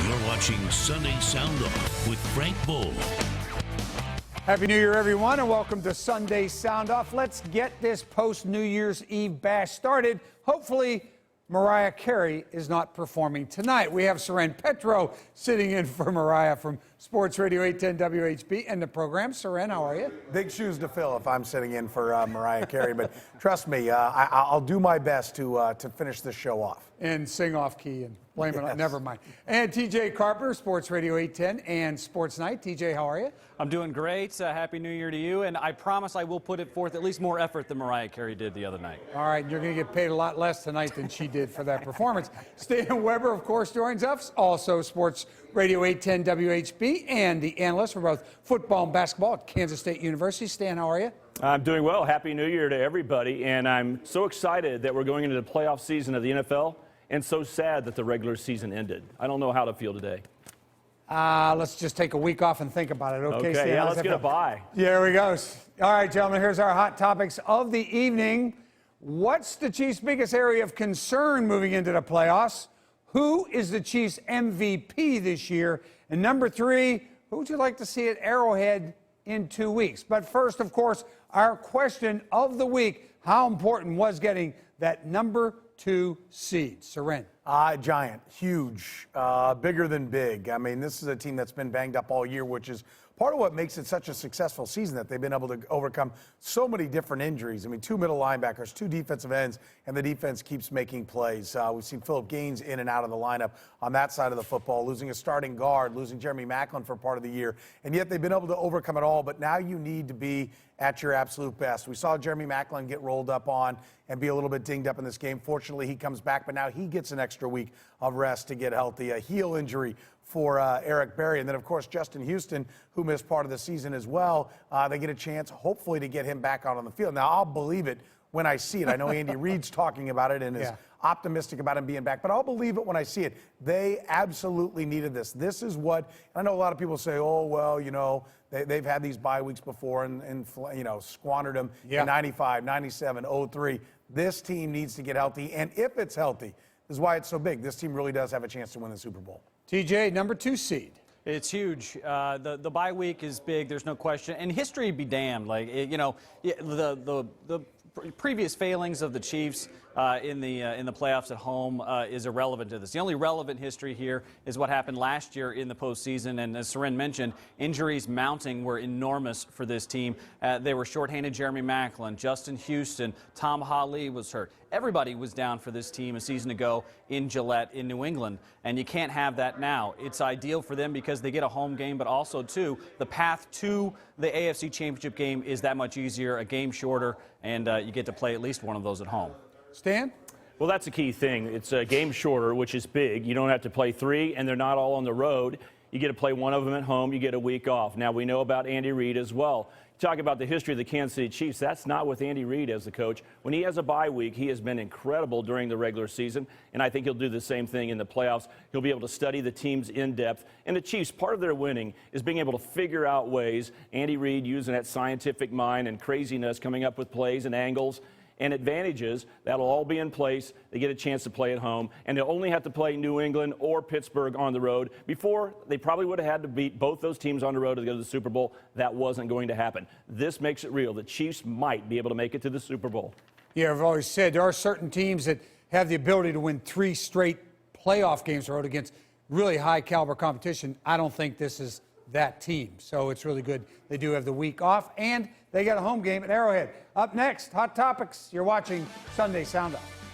You're watching Sunday Sound Off with Frank Bull. Happy New Year, everyone, and welcome to Sunday Sound Off. Let's get this post-New Year's Eve bash started. Hopefully, Mariah Carey is not performing tonight. We have Seren Petro sitting in for Mariah from Sports Radio 810 WHB and the program. Seren, how are you? Big shoes to fill if I'm sitting in for Mariah Carey, but trust me, I'll do my best to finish this show off. And sing off key and blame it on, never mind. And TJ Carpenter, Sports Radio 810 and Sports Night. TJ, how are you? I'm doing great. Happy New Year to you, and I promise I will put it forth at least more effort than Mariah Carey did the other night. All right, you're going to get paid a lot less tonight than she did for that performance. Stan Weber, of course, joins us. Also, Sports Radio 810 WHB and the analyst for both football and basketball at Kansas State University. Stan, how are you? I'm doing well. Happy New Year to everybody, and I'm so excited that we're going into the playoff season of the NFL, and so sad that the regular season ended. I don't know how to feel today. Let's just take a week off and think about it, okay? Stan, yeah, let's get a bye. There we go. All right, gentlemen, here's our hot topics of the evening. What's the Chiefs' biggest area of concern moving into the playoffs? Who is the Chiefs' MVP this year? And number three, who would you like to see at Arrowhead in 2 weeks? But first, of course, our question of the week, how important was getting that number 2 seed? Seren. Giant, huge, bigger than big. I mean, this is a team that's been banged up all year, which is part of what makes it such a successful season, that they've been able to overcome so many different injuries. I mean, 2 middle linebackers, 2 defensive ends, and the defense keeps making plays. We've seen Phillip Gaines in and out of the lineup on that side of the football, losing a starting guard, losing Jeremy Maclin for part of the year, and yet they've been able to overcome it all. But now you need to be at your absolute best. We saw Jeremy Maclin get rolled up on and be a little bit dinged up in this game. Fortunately, he comes back, but now he gets an extra week of rest to get healthy. A heel injury for Eric Berry. And then, of course, Justin Houston, who missed part of the season as well. They get a chance, hopefully, to get him back out on the field. Now, I'll believe it when I see it. I know Andy Reid's talking about it and is optimistic about him being back, but I'll believe it when I see it. They absolutely needed this. This is what, I know a lot of people say, oh, well, you know, they've had these bye weeks before and you know, squandered them in 95, 97, 03. This team needs to get healthy, and if it's healthy, this is why it's so big. This team really does have a chance to win the Super Bowl. TJ, number 2 seed. It's huge. The bye week is big. There's no question. And history be damned. Like, you know, the previous failings of the Chiefs in the playoffs at home is irrelevant to this. The only relevant history here is what happened last year in the postseason. And as Seren mentioned, injuries mounting were enormous for this team. They were shorthanded Jeremy Maclin, Justin Houston, Tom Hawley was hurt. Everybody was down for this team a season ago in Gillette in New England, and you can't have that now. It's ideal for them because they get a home game, but also, too, the path to the AFC Championship game is that much easier, a game shorter, and you get to play at least one of those at home. Stan? Well, that's a key thing. It's a game shorter, which is big. You don't have to play 3, and they're not all on the road. You get to play one of them at home. You get a week off. Now, we know about Andy Reid as well. Talk about the history of the Kansas City Chiefs. That's not with Andy Reid as the coach. When he has a bye week, he has been incredible during the regular season, and I think he'll do the same thing in the playoffs. He'll be able to study the teams in depth. And the Chiefs, part of their winning is being able to figure out ways. Andy Reid using that scientific mind and craziness, coming up with plays and angles and advantages. That'll all be in place. They get a chance to play at home, and they'll only have to play New England or Pittsburgh on the road. Before, they probably would have had to beat both those teams on the road to go to the Super Bowl. That wasn't going to happen. This makes it real. The Chiefs might be able to make it to the Super Bowl. Yeah, I've always said there are certain teams that have the ability to win 3 straight playoff games on the road against really high caliber competition. I don't think this is that team. So it's really good. They do have the week off, and they got a home game at Arrowhead. Up next, Hot Topics. You're watching Sunday Sound Off.